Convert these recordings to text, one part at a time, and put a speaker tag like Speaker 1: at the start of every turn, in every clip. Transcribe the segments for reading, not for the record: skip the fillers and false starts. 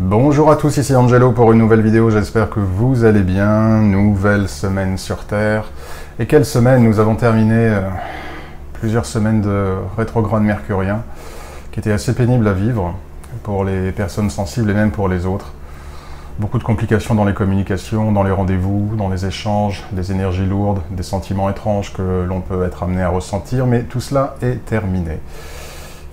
Speaker 1: Bonjour à tous, ici Angelo pour une nouvelle vidéo, j'espère que vous allez bien. Nouvelle semaine sur Terre. Et quelle semaine! Nous avons terminé plusieurs semaines de rétrograde mercurien, qui était assez pénible à vivre pour les personnes sensibles et même pour les autres. Beaucoup de complications dans les communications, dans les rendez-vous, dans les échanges, des énergies lourdes, des sentiments étranges que l'on peut être amené à ressentir, mais tout cela est terminé.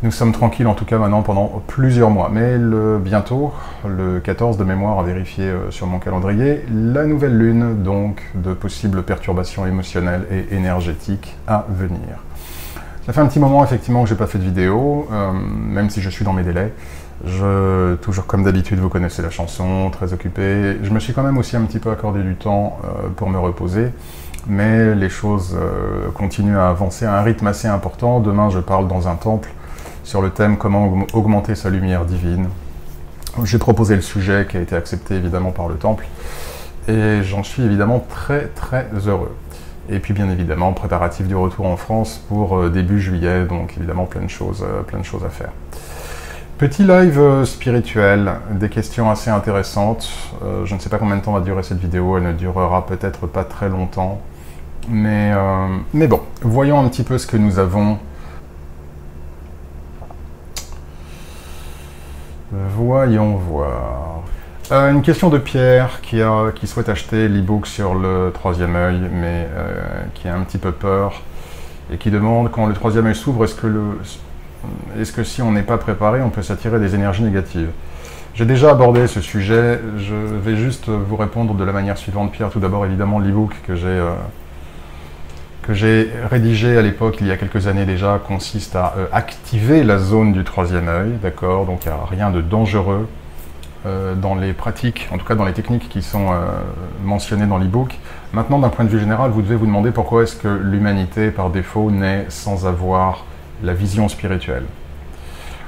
Speaker 1: Nous sommes tranquilles en tout cas maintenant pendant plusieurs mois, mais bientôt, le 14 de mémoire à vérifier sur mon calendrier, la nouvelle lune, donc de possibles perturbations émotionnelles et énergétiques à venir. Ça fait un petit moment effectivement que je n'ai pas fait de vidéo, même si je suis dans mes délais. Toujours comme d'habitude, vous connaissez la chanson, très occupé. Je me suis quand même aussi un petit peu accordé du temps pour me reposer, mais les choses continuent à avancer à un rythme assez important. Demain, je parle dans un temple sur le thème « Comment augmenter sa lumière divine ». J'ai proposé le sujet qui a été accepté évidemment par le temple, et j'en suis évidemment très heureux. Et puis bien évidemment, préparatif du retour en France pour début juillet, donc évidemment plein de choses à faire. Petit live spirituel, des questions assez intéressantes. Je ne sais pas combien de temps va durer cette vidéo, elle ne durera peut-être pas très longtemps. Mais bon, voyons un petit peu ce que nous avons. Voyons voir. Une question de Pierre qui souhaite acheter l'e-book sur le troisième œil, mais qui a un petit peu peur et qui demande quand le troisième œil s'ouvre, est-ce que si on n'est pas préparé, on peut s'attirer des énergies négatives? J'ai déjà abordé ce sujet, je vais juste vous répondre de la manière suivante, Pierre. Tout d'abord, évidemment, l'e-book que j'ai rédigé à l'époque, il y a quelques années déjà, consiste à activer la zone du troisième œil, d'accord? Donc il n'y a rien de dangereux dans les pratiques, en tout cas dans les techniques qui sont mentionnées dans l'e-book. Maintenant, d'un point de vue général, vous devez vous demander pourquoi est-ce que l'humanité, par défaut, naît sans avoir la vision spirituelle.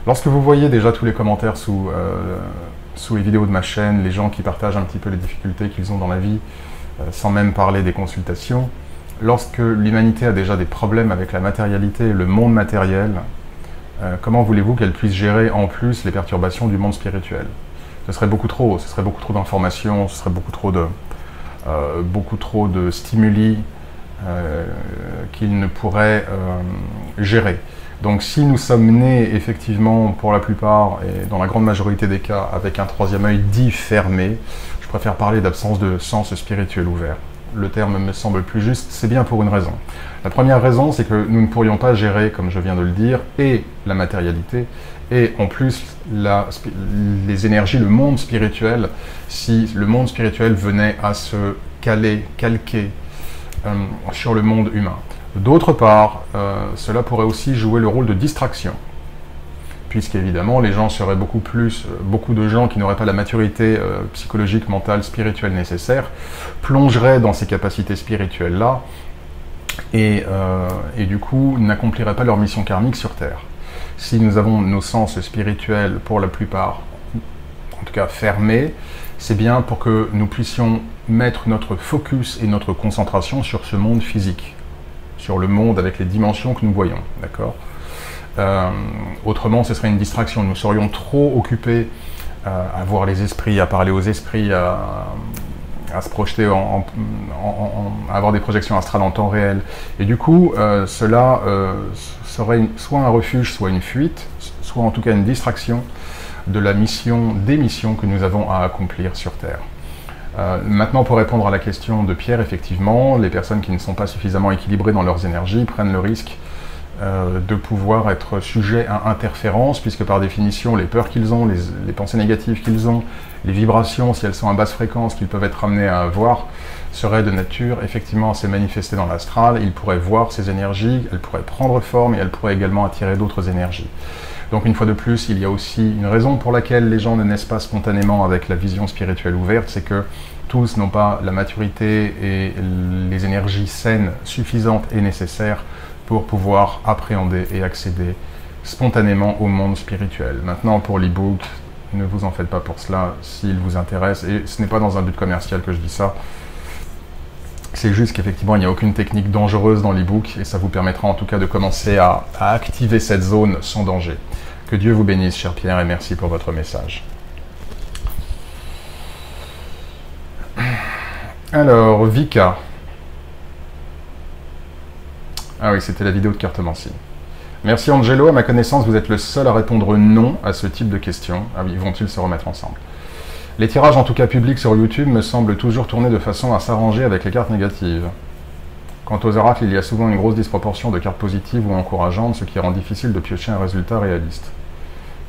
Speaker 1: Lorsque vous voyez déjà tous les commentaires sous les vidéos de ma chaîne, les gens qui partagent un petit peu les difficultés qu'ils ont dans la vie, sans même parler des consultations, lorsque l'humanité a déjà des problèmes avec la matérialité, le monde matériel, comment voulez-vous qu'elle puisse gérer en plus les perturbations du monde spirituel? Ce serait beaucoup trop d'informations, ce serait beaucoup trop de stimuli qu'il ne pourrait gérer. Donc si nous sommes nés effectivement pour la plupart et dans la grande majorité des cas avec un troisième œil dit fermé, je préfère parler d'absence de sens spirituel ouvert. Le terme me semble plus juste, c'est bien pour une raison. La première raison, c'est que nous ne pourrions pas gérer, comme je viens de le dire, et la matérialité, et en plus les énergies, le monde spirituel, si le monde spirituel venait à se calquer sur le monde humain. D'autre part, cela pourrait aussi jouer le rôle de distraction, puisqu'évidemment les gens seraient beaucoup de gens qui n'auraient pas la maturité psychologique, mentale, spirituelle nécessaire, plongeraient dans ces capacités spirituelles-là, et du coup n'accompliraient pas leur mission karmique sur Terre. Si nous avons nos sens spirituels pour la plupart, en tout cas fermés, c'est bien pour que nous puissions mettre notre focus et notre concentration sur ce monde physique, sur le monde avec les dimensions que nous voyons, d'accord? Autrement, ce serait une distraction. Nous serions trop occupés à voir les esprits, à parler aux esprits, à se projeter, à avoir des projections astrales en temps réel. Et du coup, cela serait soit un refuge, soit une fuite, soit en tout cas une distraction de la mission, des missions que nous avons à accomplir sur Terre. Maintenant, pour répondre à la question de Pierre, effectivement, les personnes qui ne sont pas suffisamment équilibrées dans leurs énergies prennent le risque de pouvoir être sujets à interférence, puisque par définition, les peurs qu'ils ont, les pensées négatives qu'ils ont, les vibrations, si elles sont à basse fréquence, qu'ils peuvent être amenés à avoir, seraient de nature effectivement à se manifester dans l'astral. Ils pourraient voir ces énergies, elles pourraient prendre forme et elles pourraient également attirer d'autres énergies. Donc une fois de plus, il y a aussi une raison pour laquelle les gens ne naissent pas spontanément avec la vision spirituelle ouverte, c'est que tous n'ont pas la maturité et les énergies saines suffisantes et nécessaires pour pouvoir appréhender et accéder spontanément au monde spirituel. Maintenant, pour l'e-book, ne vous en faites pas pour cela s'il vous intéresse, et ce n'est pas dans un but commercial que je dis ça, c'est juste qu'effectivement il n'y a aucune technique dangereuse dans l'e-book, et ça vous permettra en tout cas de commencer à activer cette zone sans danger. Que Dieu vous bénisse, cher Pierre, et merci pour votre message. Alors, Vika. Ah oui, c'était la vidéo de cartomancie. Merci Angelo, à ma connaissance, vous êtes le seul à répondre non à ce type de questions. Ah oui, vont-ils se remettre ensemble? Les tirages, en tout cas publics sur YouTube, me semblent toujours tourner de façon à s'arranger avec les cartes négatives. Quant aux oracles, il y a souvent une grosse disproportion de cartes positives ou encourageantes, ce qui rend difficile de piocher un résultat réaliste.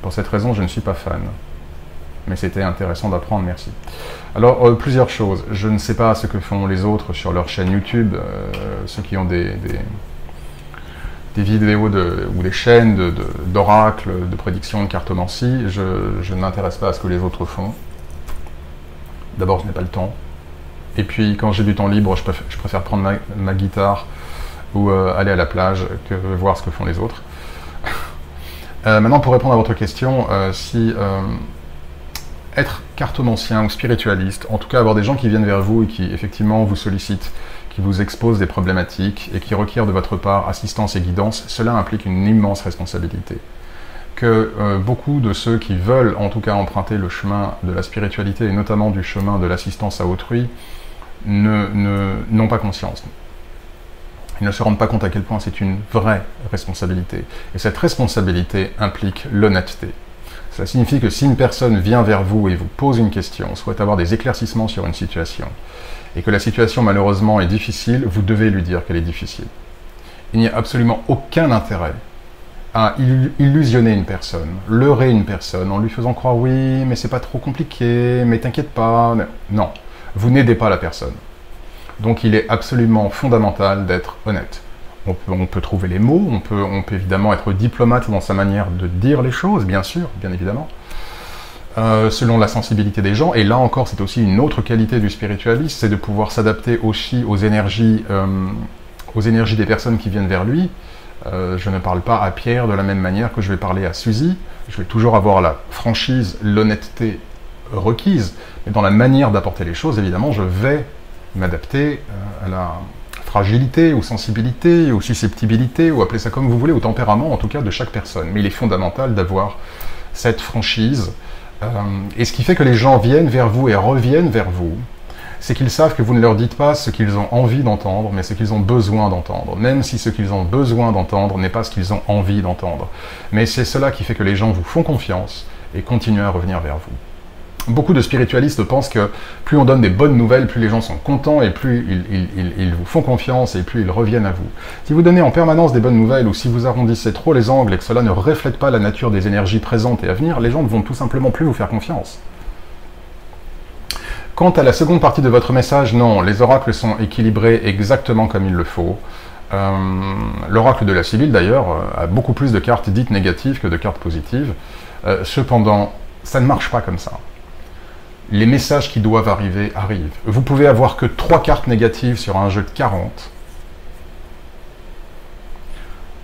Speaker 1: Pour cette raison, je ne suis pas fan. Mais c'était intéressant d'apprendre, merci. Alors, plusieurs choses. Je ne sais pas ce que font les autres sur leur chaîne YouTube, ceux qui ont des vidéos ou des chaînes d'oracles, de prédictions, de cartomancie. Je ne m'intéresse pas à ce que les autres font. D'abord, je n'ai pas le temps. Et puis, quand j'ai du temps libre, je préfère prendre ma guitare ou aller à la plage que voir ce que font les autres. Maintenant, pour répondre à votre question, si être cartomancien ou spiritualiste, en tout cas avoir des gens qui viennent vers vous et qui effectivement vous sollicitent, qui vous exposent des problématiques et qui requièrent de votre part assistance et guidance, cela implique une immense responsabilité. Que beaucoup de ceux qui veulent en tout cas emprunter le chemin de la spiritualité et notamment du chemin de l'assistance à autrui n'ont pas conscience. Ils ne se rendent pas compte à quel point c'est une vraie responsabilité. Et cette responsabilité implique l'honnêteté. Cela signifie que si une personne vient vers vous et vous pose une question, souhaite avoir des éclaircissements sur une situation, et que la situation malheureusement est difficile, vous devez lui dire qu'elle est difficile. Il n'y a absolument aucun intérêt à illusionner une personne, leurrer une personne en lui faisant croire oui, mais c'est pas trop compliqué, mais t'inquiète pas. Non, vous n'aidez pas la personne. Donc il est absolument fondamental d'être honnête. On peut trouver les mots, on peut évidemment être diplomate dans sa manière de dire les choses, bien sûr, bien évidemment, selon la sensibilité des gens. Et là encore, c'est aussi une autre qualité du spiritualiste, c'est de pouvoir s'adapter aussi aux énergies des personnes qui viennent vers lui. Je ne parle pas à Pierre de la même manière que je vais parler à Suzy. Je vais toujours avoir la franchise, l'honnêteté requise, mais dans la manière d'apporter les choses, évidemment, je vais m'adapter à la fragilité, ou sensibilité, ou susceptibilité, ou appelez ça comme vous voulez, au tempérament en tout cas de chaque personne. Mais il est fondamental d'avoir cette franchise. Et ce qui fait que les gens viennent vers vous et reviennent vers vous, c'est qu'ils savent que vous ne leur dites pas ce qu'ils ont envie d'entendre, mais ce qu'ils ont besoin d'entendre. Même si ce qu'ils ont besoin d'entendre n'est pas ce qu'ils ont envie d'entendre. Mais c'est cela qui fait que les gens vous font confiance et continuent à revenir vers vous. Beaucoup de spiritualistes pensent que plus on donne des bonnes nouvelles, plus les gens sont contents et plus ils vous font confiance et plus ils reviennent à vous. Si vous donnez en permanence des bonnes nouvelles ou si vous arrondissez trop les angles et que cela ne reflète pas la nature des énergies présentes et à venir, les gens ne vont tout simplement plus vous faire confiance. Quant à la seconde partie de votre message, non, les oracles sont équilibrés exactement comme il le faut. L'oracle de la Sibylle, d'ailleurs, a beaucoup plus de cartes dites négatives que de cartes positives. Cependant, ça ne marche pas comme ça. Les messages qui doivent arriver arrivent. Vous pouvez avoir que 3 cartes négatives sur un jeu de 40.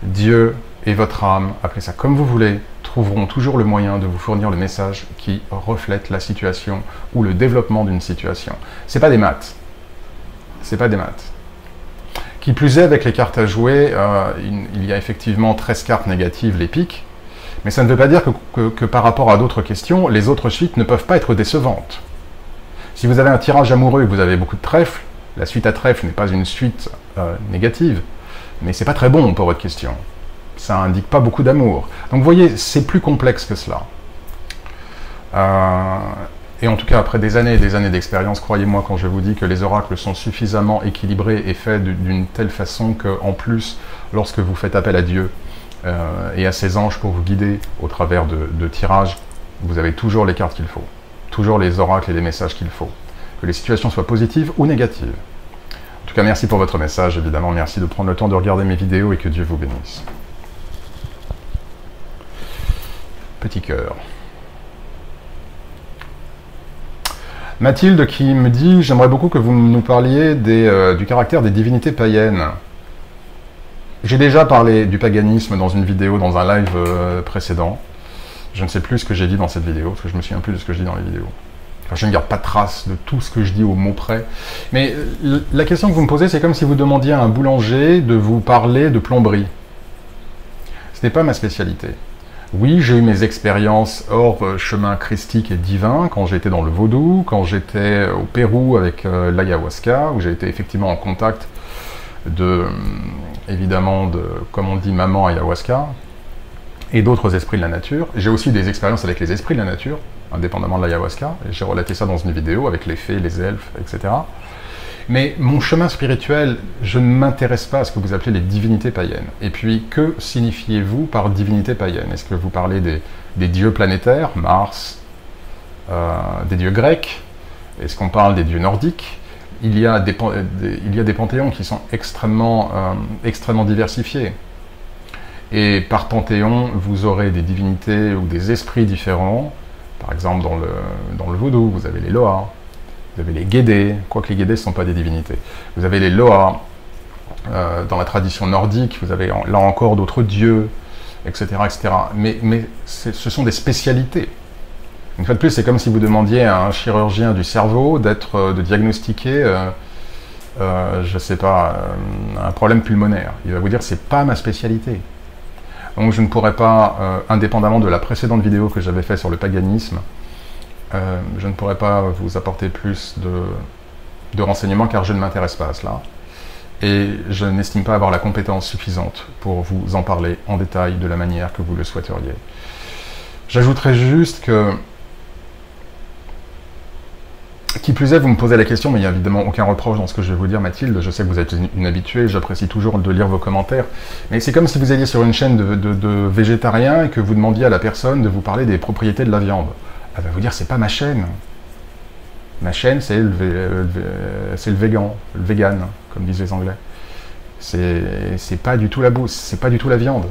Speaker 1: Dieu et votre âme, appelez ça comme vous voulez, trouveront toujours le moyen de vous fournir le message qui reflète la situation ou le développement d'une situation. C'est pas des maths. C'est pas des maths. Qui plus est, avec les cartes à jouer, il y a effectivement 13 cartes négatives, les piques. Mais ça ne veut pas dire que par rapport à d'autres questions, les autres suites ne peuvent pas être décevantes. Si vous avez un tirage amoureux et que vous avez beaucoup de trèfles, la suite à trèfle n'est pas une suite négative, mais c'est pas très bon pour votre question. Ça indique pas beaucoup d'amour. Donc vous voyez, c'est plus complexe que cela. Et en tout cas, après des années et des années d'expérience, croyez-moi quand je vous dis que les oracles sont suffisamment équilibrés et faits d'une telle façon qu'en plus, lorsque vous faites appel à Dieu, et à ses anges pour vous guider au travers de tirages, vous avez toujours les cartes qu'il faut, toujours les oracles et les messages qu'il faut, que les situations soient positives ou négatives. En tout cas, merci pour votre message, évidemment, merci de prendre le temps de regarder mes vidéos et que Dieu vous bénisse. Petit cœur. Mathilde qui me dit « J'aimerais beaucoup que vous nous parliez du caractère des divinités païennes ». J'ai déjà parlé du paganisme dans une vidéo, dans un live précédent. Je ne sais plus ce que j'ai dit dans cette vidéo, parce que je me souviens plus de ce que je dis dans les vidéos. Enfin, je ne garde pas trace de tout ce que je dis au mot près. Mais la question que vous me posez, c'est comme si vous demandiez à un boulanger de vous parler de plomberie. Ce n'est pas ma spécialité. Oui, j'ai eu mes expériences hors chemin christique et divin, quand j'étais dans le vaudou, quand j'étais au Pérou avec l'ayahuasca, où j'ai été effectivement en contact évidemment, comme on dit, maman ayahuasca, et d'autres esprits de la nature. J'ai aussi des expériences avec les esprits de la nature, indépendamment de l'ayahuasca, et j'ai relaté ça dans une vidéo avec les fées, les elfes, etc. Mais mon chemin spirituel, je ne m'intéresse pas à ce que vous appelez les divinités païennes. Et puis, que signifiez-vous par divinité païenne? Est-ce que vous parlez des dieux planétaires, Mars, des dieux grecs? Est-ce qu'on parle des dieux nordiques? Il y a des panthéons qui sont extrêmement diversifiés. Et par panthéon, vous aurez des divinités ou des esprits différents. Par exemple, dans le vaudou, vous avez les Loas, vous avez les Guédés, quoique les Guédés ne sont pas des divinités. Vous avez les Loas, dans la tradition nordique, vous avez là encore d'autres dieux, etc. etc. Mais ce sont des spécialités. Une fois de plus, c'est comme si vous demandiez à un chirurgien du cerveau de diagnostiquer, je ne sais pas, un problème pulmonaire. Il va vous dire, c'est pas ma spécialité. Donc je ne pourrais pas, indépendamment de la précédente vidéo que j'avais faite sur le paganisme, je ne pourrais pas vous apporter plus de renseignements car je ne m'intéresse pas à cela. Et je n'estime pas avoir la compétence suffisante pour vous en parler en détail de la manière que vous le souhaiteriez. J'ajouterais juste que, qui plus est, vous me posez la question, mais il n'y a évidemment aucun reproche dans ce que je vais vous dire, Mathilde. Je sais que vous êtes une habituée, j'apprécie toujours de lire vos commentaires. Mais c'est comme si vous alliez sur une chaîne de végétariens et que vous demandiez à la personne de vous parler des propriétés de la viande. Elle va vous dire, c'est pas ma chaîne. Ma chaîne, c'est le vegan, comme disent les Anglais. C'est pas du tout la bouffe, c'est pas du tout la viande.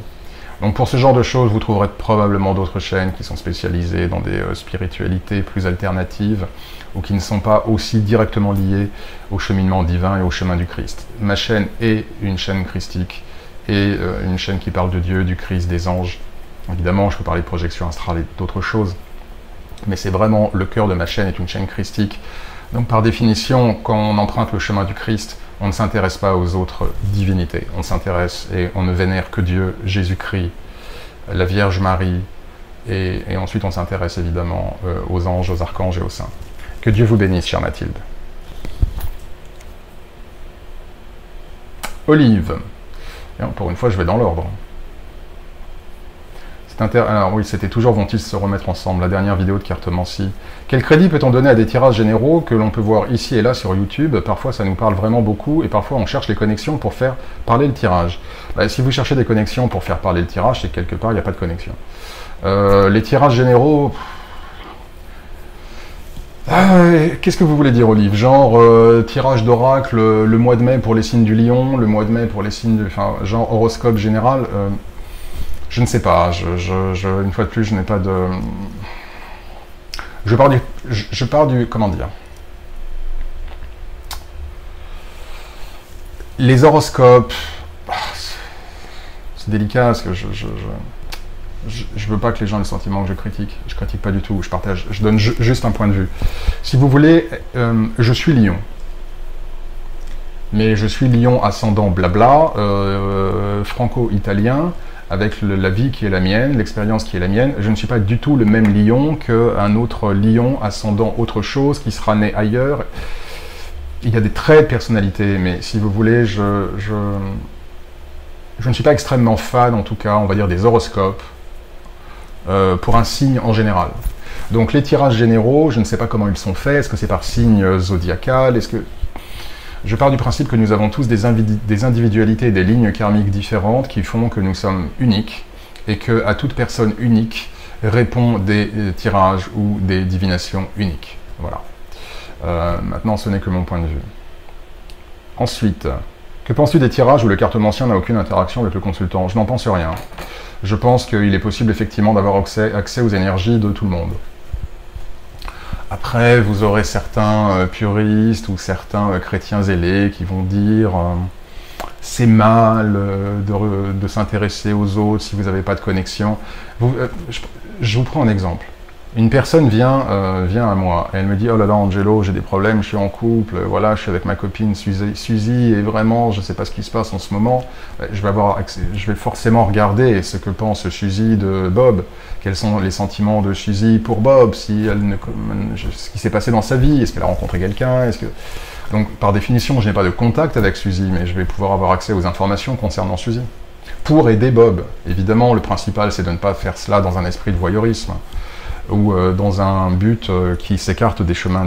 Speaker 1: Donc pour ce genre de choses, vous trouverez probablement d'autres chaînes qui sont spécialisées dans des spiritualités plus alternatives ou qui ne sont pas aussi directement liées au cheminement divin et au chemin du Christ. Ma chaîne est une chaîne christique et une chaîne qui parle de Dieu, du Christ, des anges. Évidemment, je peux parler de projection astrale et d'autres choses, mais c'est vraiment le cœur de ma chaîne est une chaîne christique. Donc par définition, quand on emprunte le chemin du Christ, on ne s'intéresse pas aux autres divinités. On s'intéresse et on ne vénère que Dieu, Jésus-Christ, la Vierge Marie, et ensuite on s'intéresse évidemment aux anges, aux archanges et aux saints. Que Dieu vous bénisse, chère Mathilde. Olive. Et pour une fois, je vais dans l'ordre. Alors oui, c'était toujours vont-ils se remettre ensemble, la dernière vidéo de cartomancie. Quel crédit peut-on donner à des tirages généraux que l'on peut voir ici et là sur YouTube? Parfois ça nous parle vraiment beaucoup et parfois on cherche les connexions pour faire parler le tirage. Si vous cherchez des connexions pour faire parler le tirage, c'est que quelque part il n'y a pas de connexion. Les tirages généraux... Qu'est-ce que vous voulez dire, Olive? Genre tirage d'oracle le mois de mai pour les signes du lion, le mois de mai pour les signes du... Enfin, genre horoscope général je ne sais pas, une fois de plus, je n'ai pas de... Je pars du... Comment dire? Les horoscopes... C'est délicat, parce que je veux pas que les gens aient le sentiment que je critique. Je critique pas du tout, je partage, je donne juste un point de vue. Si vous voulez, je suis lion. Mais je suis lion ascendant blabla, franco-italien, avec la vie qui est la mienne, l'expérience qui est la mienne. Je ne suis pas du tout le même lion qu'un autre lion ascendant autre chose, qui sera né ailleurs. Il y a des traits de personnalité, mais si vous voulez, je ne suis pas extrêmement fan, en tout cas, on va dire, des horoscopes, pour un signe en général. Donc les tirages généraux, je ne sais pas comment ils sont faits, est-ce que c'est par signe zodiacal, est-ce que... Je pars du principe que nous avons tous des individualités et des lignes karmiques différentes qui font que nous sommes uniques et qu'à toute personne unique répond des tirages ou des divinations uniques. Voilà. Maintenant, ce n'est que mon point de vue. Ensuite, que penses-tu des tirages où le cartomancien n'a aucune interaction avec le consultant? Je n'en pense rien. Je pense qu'il est possible effectivement d'avoir accès aux énergies de tout le monde. Après, vous aurez certains puristes ou certains chrétiens zélés qui vont dire c'est mal de s'intéresser aux autres si vous n'avez pas de connexion. Je vous prends un exemple. Une personne vient à moi et elle me dit « Oh là là, Angelo, j'ai des problèmes, je suis en couple, voilà, je suis avec ma copine Suzy et vraiment, je ne sais pas ce qui se passe en ce moment. » Je vais forcément regarder ce que pense Suzy de Bob, quels sont les sentiments de Suzy pour Bob, ce qui s'est passé dans sa vie, est-ce qu'elle a rencontré quelqu'un, Donc, par définition, je n'ai pas de contact avec Suzy, mais je vais pouvoir avoir accès aux informations concernant Suzy. Pour aider Bob, évidemment, le principal, c'est de ne pas faire cela dans un esprit de voyeurisme, ou dans un but qui s'écarte du chemin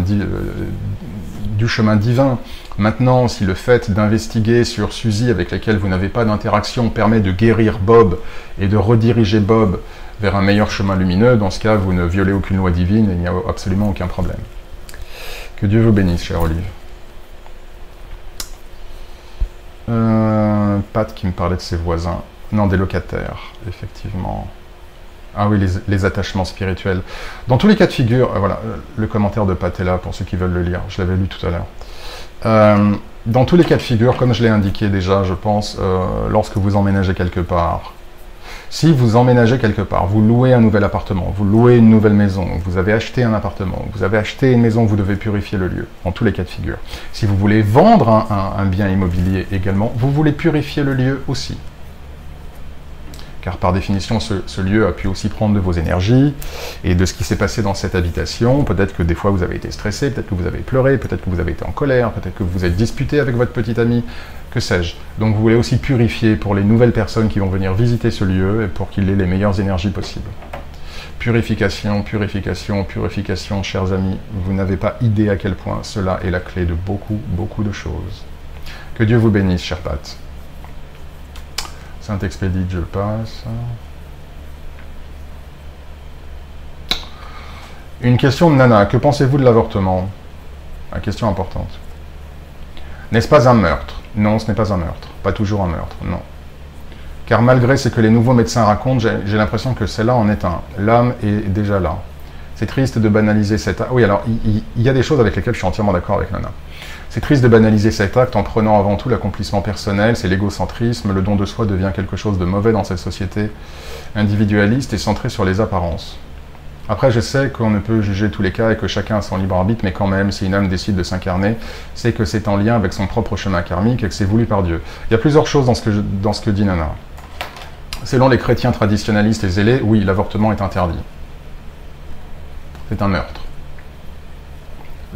Speaker 1: divin. Maintenant, si le fait d'investiguer sur Suzy avec laquelle vous n'avez pas d'interaction permet de guérir Bob et de rediriger Bob vers un meilleur chemin lumineux, dans ce cas, vous ne violez aucune loi divine et il n'y a absolument aucun problème. Que Dieu vous bénisse, chère Olive. Pat qui me parlait de ses voisins. Non, des locataires, effectivement. Ah oui, les attachements spirituels. Dans tous les cas de figure, voilà, le commentaire de Pat est là pour ceux qui veulent le lire, je l'avais lu tout à l'heure. Dans tous les cas de figure, comme je l'ai indiqué déjà, je pense, lorsque vous emménagez quelque part, si vous emménagez quelque part, vous louez un nouvel appartement, vous louez une nouvelle maison, vous avez acheté un appartement, vous avez acheté une maison, vous devez purifier le lieu, dans tous les cas de figure. Si vous voulez vendre un bien immobilier également, vous voulez purifier le lieu aussi. Car par définition, ce lieu a pu aussi prendre de vos énergies et de ce qui s'est passé dans cette habitation. Peut-être que des fois vous avez été stressé, peut-être que vous avez pleuré, peut-être que vous avez été en colère, peut-être que vous êtes disputé avec votre petit ami, que sais-je. Donc vous voulez aussi purifier pour les nouvelles personnes qui vont venir visiter ce lieu et pour qu'il ait les meilleures énergies possibles. Purification, purification, purification, chers amis. Vous n'avez pas idée à quel point cela est la clé de beaucoup, beaucoup de choses. Que Dieu vous bénisse, cher Pat. Saint-Expédite, je le passe. Une question de Nana. Que pensez-vous de l'avortement? Une question importante. N'est-ce pas un meurtre? Non, ce n'est pas un meurtre. Pas toujours un meurtre, non. Car malgré ce que les nouveaux médecins racontent, j'ai l'impression que celle-là en est un. L'âme est déjà là. C'est triste de banaliser cet acte. Oui, alors, il y a des choses avec lesquelles je suis entièrement d'accord avec Nana. C'est triste de banaliser cet acte en prenant avant tout l'accomplissement personnel, c'est l'égocentrisme, le don de soi devient quelque chose de mauvais dans cette société individualiste et centrée sur les apparences. Après, je sais qu'on ne peut juger tous les cas et que chacun a son libre arbitre, mais quand même, si une âme décide de s'incarner, c'est que c'est en lien avec son propre chemin karmique et que c'est voulu par Dieu. Il y a plusieurs choses dans ce que dit Nana. Selon les chrétiens traditionnalistes et zélés, oui, l'avortement est interdit. C'est un meurtre.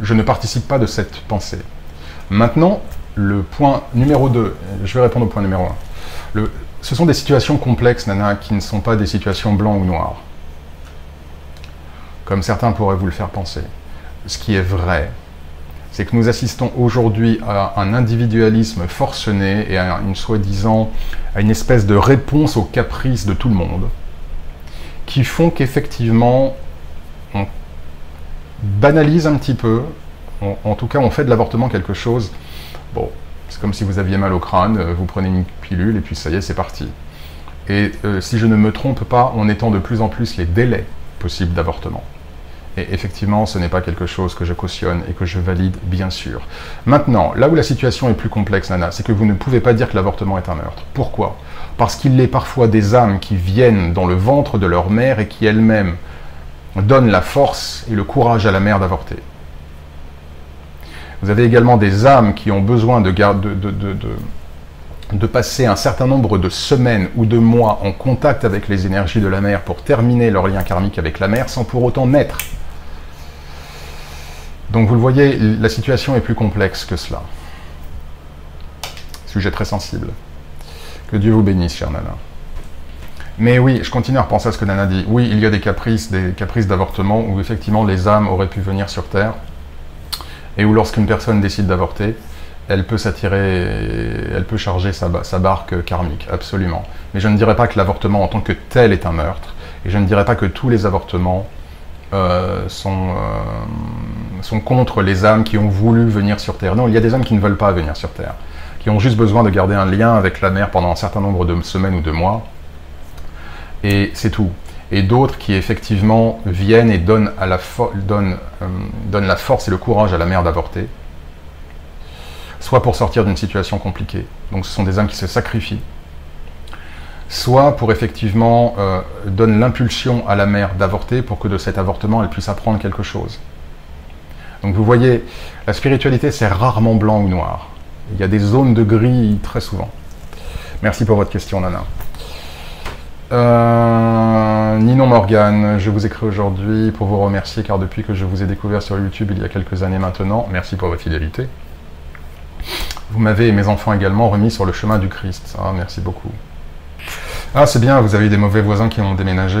Speaker 1: Je ne participe pas de cette pensée. Maintenant, le point numéro 2, je vais répondre au point numéro 1. Ce sont des situations complexes, Nana, qui ne sont pas des situations blancs ou noirs. Comme certains pourraient vous le faire penser. Ce qui est vrai, c'est que nous assistons aujourd'hui à un individualisme forcené et à une espèce de réponse aux caprices de tout le monde, qui font qu'effectivement, on banalise un petit peu. En tout cas, on fait de l'avortement quelque chose, bon, c'est comme si vous aviez mal au crâne, vous prenez une pilule et puis ça y est, c'est parti. Et si je ne me trompe pas, on étend de plus en plus les délais possibles d'avortement. Et effectivement, ce n'est pas quelque chose que je cautionne et que je valide, bien sûr. Maintenant, là où la situation est plus complexe, Nana, c'est que vous ne pouvez pas dire que l'avortement est un meurtre. Pourquoi? Parce qu'il est parfois des âmes qui viennent dans le ventre de leur mère et qui elles-mêmes donnent la force et le courage à la mère d'avorter. Vous avez également des âmes qui ont besoin de passer un certain nombre de semaines ou de mois en contact avec les énergies de la mère pour terminer leur lien karmique avec la mère sans pour autant naître. Donc vous le voyez, la situation est plus complexe que cela. Sujet très sensible. Que Dieu vous bénisse, chère Nana. Mais oui, je continue à repenser à ce que Nana dit. Oui, il y a des caprices d'avortement où effectivement les âmes auraient pu venir sur Terre et où lorsqu'une personne décide d'avorter, elle peut charger sa barque karmique, absolument. Mais je ne dirais pas que l'avortement en tant que tel est un meurtre, et je ne dirais pas que tous les avortements sont contre les âmes qui ont voulu venir sur Terre. Non, il y a des âmes qui ne veulent pas venir sur Terre, qui ont juste besoin de garder un lien avec la mère pendant un certain nombre de semaines ou de mois, et c'est tout. Et d'autres qui effectivement viennent et donnent la force et le courage à la mère d'avorter, soit pour sortir d'une situation compliquée. Donc ce sont des âmes qui se sacrifient, soit pour effectivement donner l'impulsion à la mère d'avorter pour que de cet avortement elle puisse apprendre quelque chose. Donc vous voyez, la spiritualité c'est rarement blanc ou noir. Il y a des zones de gris très souvent. Merci pour votre question, Nana. Ninon Morgan, je vous écris aujourd'hui pour vous remercier car depuis que je vous ai découvert sur YouTube il y a quelques années maintenant, merci pour votre fidélité. Vous m'avez et mes enfants également remis sur le chemin du Christ. Ah, merci beaucoup. Ah, c'est bien, vous avez eu des mauvais voisins qui ont déménagé.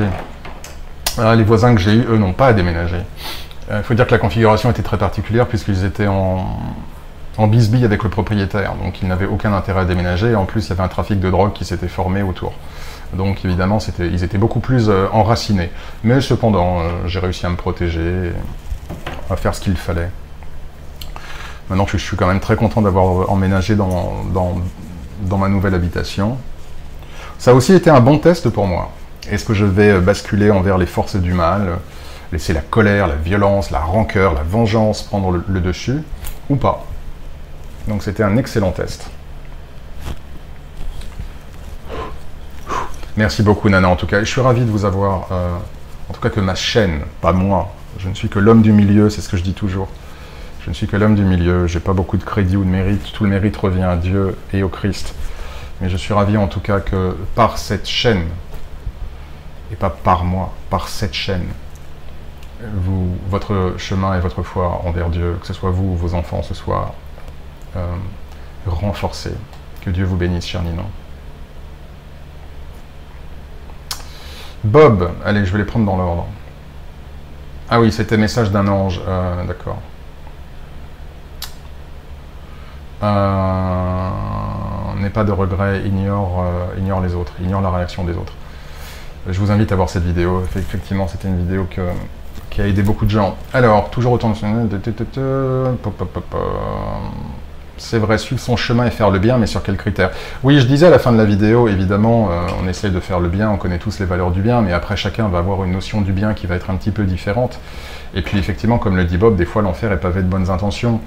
Speaker 1: Ah, les voisins que j'ai eus, eux, n'ont pas à déménager. Il faut dire que la configuration était très particulière puisqu'ils étaient en bisbille avec le propriétaire. Donc ils n'avaient aucun intérêt à déménager. Et en plus, il y avait un trafic de drogue qui s'était formé autour. Donc évidemment, ils étaient beaucoup plus enracinés. Mais cependant, j'ai réussi à me protéger, à faire ce qu'il fallait. Maintenant, je suis quand même très content d'avoir emménagé dans ma nouvelle habitation. Ça a aussi été un bon test pour moi. Est-ce que je vais basculer envers les forces du mal, laisser la colère, la violence, la rancœur, la vengeance prendre le dessus, ou pas? Donc c'était un excellent test. Merci beaucoup, Nana, en tout cas. Je suis ravi de vous avoir, en tout cas que ma chaîne, pas moi. Je ne suis que l'homme du milieu, c'est ce que je dis toujours. Je ne suis que l'homme du milieu, j'ai pas beaucoup de crédit ou de mérite, tout le mérite revient à Dieu et au Christ. Mais je suis ravi en tout cas que par cette chaîne, et pas par moi, par cette chaîne, votre chemin et votre foi envers Dieu, que ce soit vous ou vos enfants, ce soit renforcé. Que Dieu vous bénisse, cher Ninon. Bob, allez, je vais les prendre dans l'ordre. Ah oui, c'était message d'un ange, d'accord. N'aie pas de regrets, ignore les autres, ignore la réaction des autres. Je vous invite à voir cette vidéo, effectivement c'était une vidéo qui a aidé beaucoup de gens. Alors, toujours autant de... C'est vrai, suivre son chemin et faire le bien, mais sur quels critères? Oui, je disais à la fin de la vidéo, évidemment, on essaye de faire le bien, on connaît tous les valeurs du bien, mais après chacun va avoir une notion du bien qui va être un petit peu différente. Et puis effectivement, comme le dit Bob, des fois l'enfer est pavé de bonnes intentions.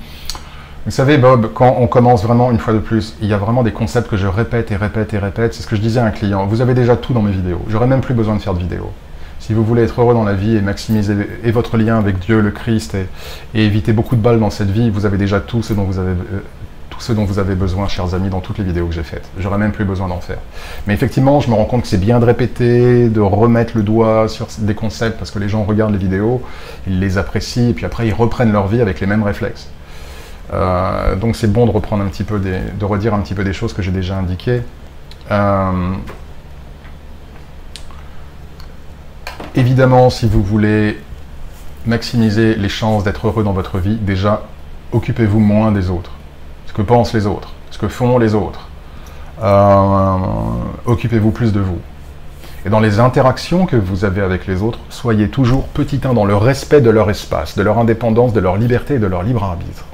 Speaker 1: Vous savez, Bob, quand on commence vraiment, une fois de plus, il y a vraiment des concepts que je répète et répète et répète. C'est ce que je disais à un client. Vous avez déjà tout dans mes vidéos. J'aurais même plus besoin de faire de vidéos. Si vous voulez être heureux dans la vie et maximiser votre lien avec Dieu, le Christ, et éviter beaucoup de balles dans cette vie, vous avez déjà tout ce dont vous avez besoin, chers amis, dans toutes les vidéos que j'ai faites. J'aurais même plus besoin d'en faire. Mais effectivement, je me rends compte que c'est bien de répéter, de remettre le doigt sur des concepts, parce que les gens regardent les vidéos, ils les apprécient, et puis après ils reprennent leur vie avec les mêmes réflexes. Donc c'est bon de reprendre un petit peu, de redire un petit peu des choses que j'ai déjà indiquées. Évidemment, si vous voulez maximiser les chances d'être heureux dans votre vie, déjà, occupez-vous moins des autres. Ce que pensent les autres, ce que font les autres. Occupez-vous plus de vous. Et dans les interactions que vous avez avec les autres, soyez toujours petit 1 dans le respect de leur espace, de leur indépendance, de leur liberté et de leur libre arbitre.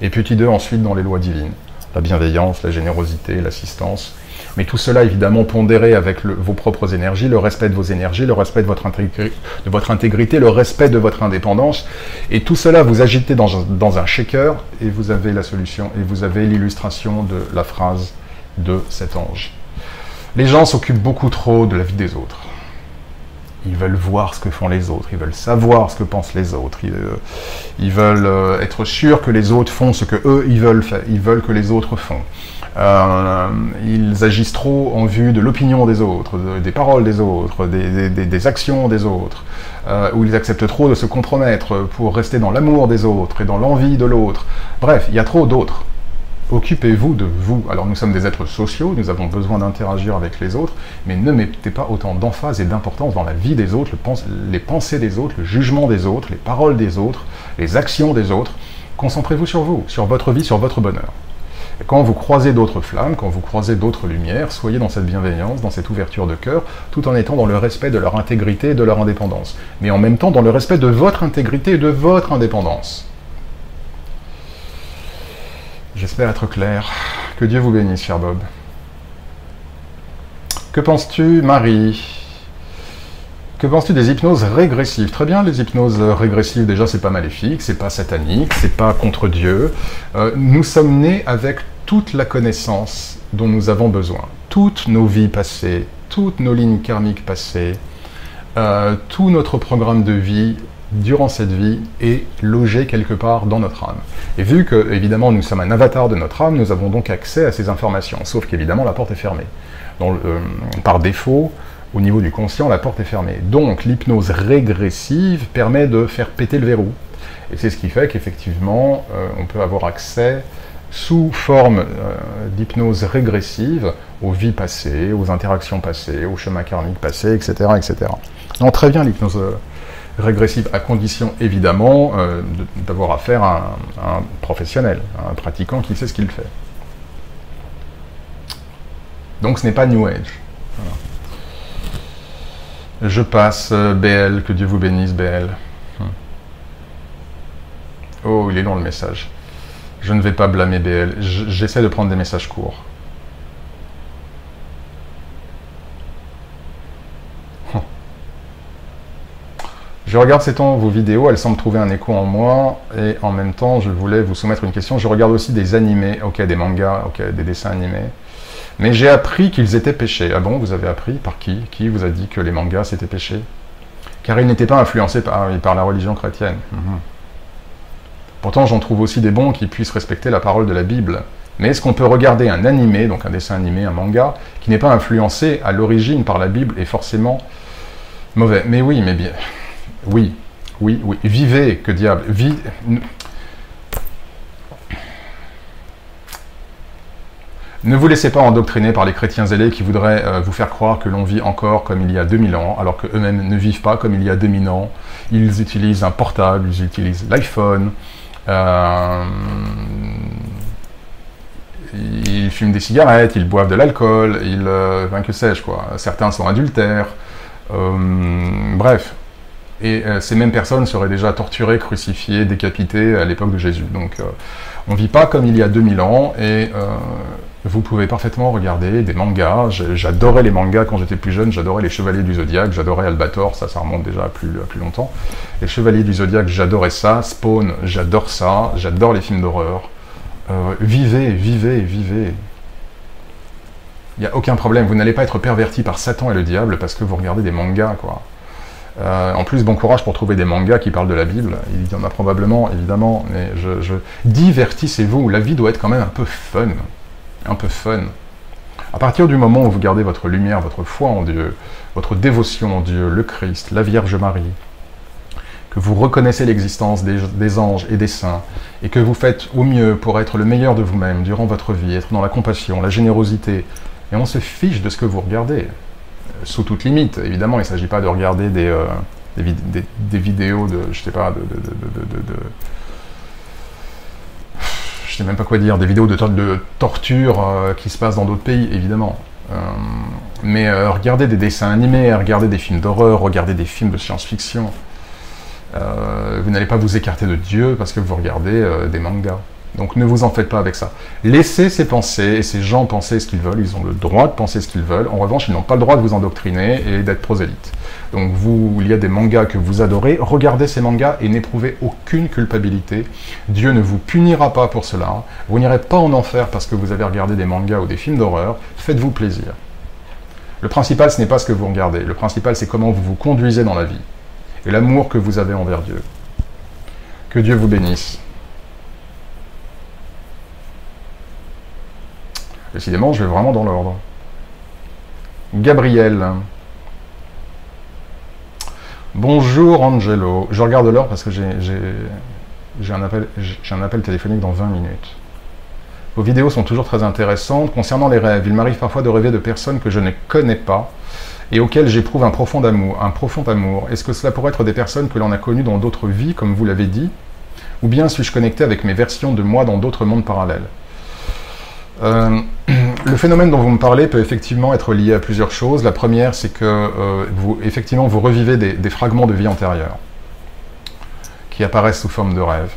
Speaker 1: Et petit 2 ensuite dans les lois divines. La bienveillance, la générosité, l'assistance. Mais tout cela évidemment pondéré avec vos propres énergies, le respect de vos énergies, le respect de votre intégrité, le respect de votre indépendance. Et tout cela vous agitez dans un shaker et vous avez la solution et vous avez l'illustration de la phrase de cet ange. Les gens s'occupent beaucoup trop de la vie des autres. Ils veulent voir ce que font les autres, ils veulent savoir ce que pensent les autres, ils veulent être sûrs que les autres font ce que eux ils veulent que les autres font. Ils agissent trop en vue de l'opinion des autres, des paroles des autres, des actions des autres, ou ils acceptent trop de se compromettre pour rester dans l'amour des autres et dans l'envie de l'autre. Bref, il y a trop d'autres. Occupez-vous de vous. Alors nous sommes des êtres sociaux, nous avons besoin d'interagir avec les autres, mais ne mettez pas autant d'emphase et d'importance dans la vie des autres, les pensées des autres, le jugement des autres, les paroles des autres, les actions des autres. Concentrez-vous sur vous, sur votre vie, sur votre bonheur. Et quand vous croisez d'autres flammes, quand vous croisez d'autres lumières, soyez dans cette bienveillance, dans cette ouverture de cœur, tout en étant dans le respect de leur intégrité et de leur indépendance. Mais en même temps dans le respect de votre intégrité et de votre indépendance. J'espère être clair. Que Dieu vous bénisse, cher Bob. Que penses-tu, Marie? Que penses-tu des hypnoses régressives? Très bien, les hypnoses régressives, déjà, c'est pas maléfique, c'est pas satanique, c'est pas contre Dieu. Nous sommes nés avec toute la connaissance dont nous avons besoin. Toutes nos vies passées, toutes nos lignes karmiques passées, tout notre programme de vie durant cette vie est logé quelque part dans notre âme. Et vu que, évidemment, nous sommes un avatar de notre âme, nous avons donc accès à ces informations, sauf qu'évidemment, la porte est fermée. Donc, par défaut, au niveau du conscient, la porte est fermée. Donc, l'hypnose régressive permet de faire péter le verrou. Et c'est ce qui fait qu'effectivement, on peut avoir accès sous forme d'hypnose régressive aux vies passées, aux interactions passées, aux chemins karmiques passés, etc. etc. Donc, très bien l'hypnose régressive, à condition évidemment d'avoir affaire à un professionnel, à un pratiquant qui sait ce qu'il fait. Donc ce n'est pas New Age. Voilà. Je passe, BL, que Dieu vous bénisse, BL. Oh, il est long le message. Je ne vais pas blâmer BL, j'essaie de prendre des messages courts. Je regarde ces temps vos vidéos, elles semblent trouver un écho en moi, et en même temps, je voulais vous soumettre une question. Je regarde aussi des animés, ok, des mangas, ok, des dessins animés, mais j'ai appris qu'ils étaient péchés. Ah bon, vous avez appris? Par qui? Qui vous a dit que les mangas c'était péché? Car ils n'étaient pas influencés par la religion chrétienne. Pourtant, j'en trouve aussi des bons qui puissent respecter la parole de la Bible. Mais est-ce qu'on peut regarder un animé, donc un dessin animé, un manga, qui n'est pas influencé à l'origine par la Bible et forcément mauvais? Mais oui, mais bien... Oui, oui, oui. Vivez, que diable. Ne vous laissez pas endoctriner par les chrétiens zélés qui voudraient vous faire croire que l'on vit encore comme il y a 2000 ans, alors qu'eux-mêmes ne vivent pas comme il y a 2000 ans. Ils utilisent un portable, ils utilisent l'iPhone, ils fument des cigarettes, ils boivent de l'alcool, enfin, que sais-je quoi. Certains sont adultères, bref. Et ces mêmes personnes seraient déjà torturées, crucifiées, décapitées à l'époque de Jésus. Donc on ne vit pas comme il y a 2000 ans, et vous pouvez parfaitement regarder des mangas. J'adorais les mangas quand j'étais plus jeune, j'adorais les Chevaliers du Zodiaque, j'adorais Albator, ça remonte déjà à plus longtemps. Les Chevaliers du Zodiaque, j'adorais ça. Spawn, j'adore ça, j'adore les films d'horreur. Vivez, vivez, vivez. Il n'y a aucun problème, vous n'allez pas être perverti par Satan et le diable parce que vous regardez des mangas, quoi. En plus, bon courage pour trouver des mangas qui parlent de la Bible. Il y en a probablement, évidemment, mais divertissez-vous. La vie doit être quand même un peu fun. Un peu fun. À partir du moment où vous gardez votre lumière, votre foi en Dieu, votre dévotion en Dieu, le Christ, la Vierge Marie, que vous reconnaissez l'existence des anges et des saints, et que vous faites au mieux pour être le meilleur de vous-même durant votre vie, être dans la compassion, la générosité, et on se fiche de ce que vous regardez. Sous toute limite, évidemment, il ne s'agit pas de regarder des vidéos de, je sais pas, je sais même pas quoi dire, des vidéos de torture qui se passent dans d'autres pays, évidemment. Mais regardez des dessins animés, regardez des films d'horreur, regardez des films de science-fiction. Vous n'allez pas vous écarter de Dieu parce que vous regardez des mangas. Donc ne vous en faites pas avec ça. Laissez ces pensées et ces gens penser ce qu'ils veulent, ils ont le droit de penser ce qu'ils veulent. En revanche, ils n'ont pas le droit de vous endoctriner et d'être prosélytes. Donc il y a des mangas que vous adorez, regardez ces mangas et n'éprouvez aucune culpabilité. Dieu ne vous punira pas pour cela. Vous n'irez pas en enfer parce que vous avez regardé des mangas ou des films d'horreur. Faites-vous plaisir. Le principal, ce n'est pas ce que vous regardez. Le principal, c'est comment vous vous conduisez dans la vie. Et l'amour que vous avez envers Dieu. Que Dieu vous bénisse. Décidément, je vais vraiment dans l'ordre. Gabriel. Bonjour Angelo. Je regarde l'heure parce que j'ai un appel téléphonique dans 20 minutes. Vos vidéos sont toujours très intéressantes. Concernant les rêves, il m'arrive parfois de rêver de personnes que je ne connais pas et auxquelles j'éprouve un profond amour. Est-ce que cela pourrait être des personnes que l'on a connues dans d'autres vies, comme vous l'avez dit? Ou bien suis-je connecté avec mes versions de moi dans d'autres mondes parallèles? Le phénomène dont vous me parlez peut effectivement être lié à plusieurs choses. La première, c'est que effectivement, vous revivez des fragments de vie antérieure qui apparaissent sous forme de rêve.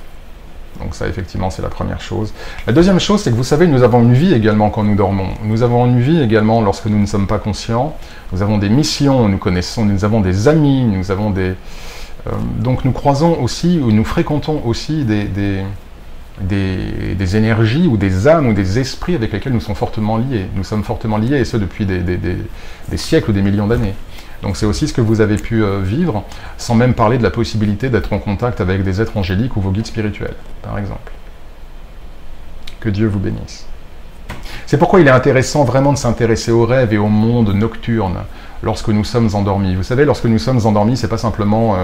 Speaker 1: Donc ça, effectivement, c'est la première chose. La deuxième chose, c'est que vous savez, nous avons une vie également quand nous dormons. Nous avons une vie également lorsque nous ne sommes pas conscients. Nous avons des missions, nous avons des amis, nous avons des... donc nous croisons aussi, ou nous fréquentons aussi des des énergies ou des âmes ou des esprits avec lesquels nous sommes fortement liés. Nous sommes fortement liés, et ce depuis des siècles ou des millions d'années. Donc c'est aussi ce que vous avez pu vivre, sans même parler de la possibilité d'être en contact avec des êtres angéliques ou vos guides spirituels, par exemple. Que Dieu vous bénisse. C'est pourquoi il est intéressant vraiment de s'intéresser aux rêves et au monde nocturne lorsque nous sommes endormis. Vous savez, lorsque nous sommes endormis, c'est pas simplement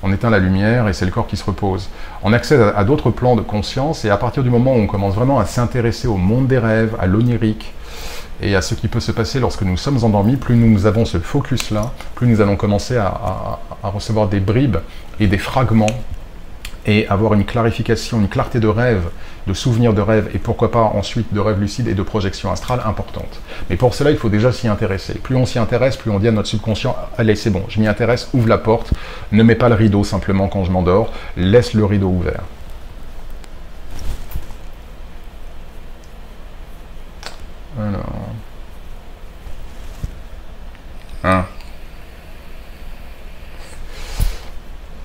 Speaker 1: on éteint la lumière et c'est le corps qui se repose. On accède à d'autres plans de conscience, et à partir du moment où on commence vraiment à s'intéresser au monde des rêves, à l'onirique et à ce qui peut se passer lorsque nous sommes endormis, plus nous avons ce focus-là, plus nous allons commencer à recevoir des bribes et des fragments et avoir une clarification, une clarté de rêve, de souvenirs de rêve, et pourquoi pas ensuite de rêves lucides et de projections astrales importantes. Mais pour cela, il faut déjà s'y intéresser. Plus on s'y intéresse, plus on dit à notre subconscient, allez, c'est bon, je m'y intéresse, ouvre la porte, ne mets pas le rideau simplement quand je m'endors, laisse le rideau ouvert. Alors...